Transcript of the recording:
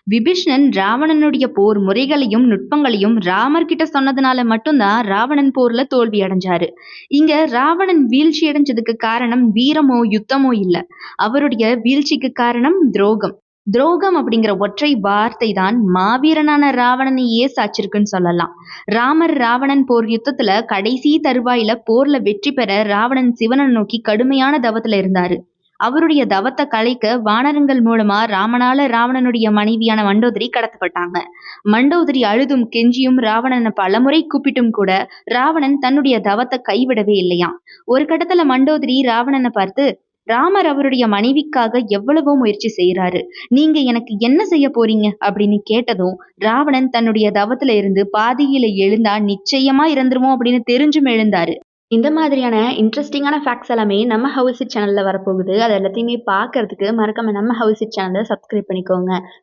விபீஷ்ணன் ராவணனுடைய போர் முறைகளையும் நுட்பங்களையும் ராமர் கிட்ட சொன்னதுனால மட்டும்தான் ராவணன் போர்ல தோல்வி அடைஞ்சாரு. இங்க ராவணன் வீழ்ச்சி அடைஞ்சதுக்கு காரணம் வீரமோ யுத்தமோ இல்ல. அவருடைய வீழ்ச்சிக்கு காரணம் துரோகம். துரோகம் அப்படிங்கிற ஒற்றை வார்த்தை தான் மாவீரனான ராவணனையே சாச்சிருக்குன்னு சொல்லலாம். ராமர் ராவணன் போர் யுத்தத்துல கடைசி தருவாயில போர்ல வெற்றி பெற ராவணன் சிவனை நோக்கி கடுமையான தவத்துல இருந்தாரு. அவருடைய தவத்தை கலைக்க வானரங்கள் மூலமா ராமனால ராவணனுடைய மனைவியான மண்டோதரி கடத்தப்பட்டாங்க. மண்டோதரி அழுதும் கெஞ்சியும் ராவணனை பலமுறை கூப்பிட்டும் கூட ராவணன் தன்னுடைய தவத்தை கைவிடவே இல்லையாம். ஒரு கட்டத்துல மண்டோதரி ராவணனை பார்த்து, ராமர் அவருடைய மனைவிக்காக எவ்வளவோ முயற்சி செய்யறாரு, நீங்க எனக்கு என்ன செய்ய போறீங்க அப்படின்னு கேட்டதும் ராவணன் தன்னுடைய தவத்துல இருந்து பாதியில எழுந்தா நிச்சயமா இறந்துருவோம் அப்படின்னு தெரிஞ்சும் எழுந்தாரு. இந்த மாதிரியான இன்ட்ரெஸ்டிங்கான ஃபேக்ட்ஸ் எல்லாமே நம்ம ஹவுஸ் இட் சேனல்ல வரப்போகுது. அது எல்லாத்தையுமே பார்க்கறதுக்கு மறக்காம நம்ம ஹவுஸ் இட் சேனலை சப்ஸ்கிரைப் பண்ணிக்கோங்க.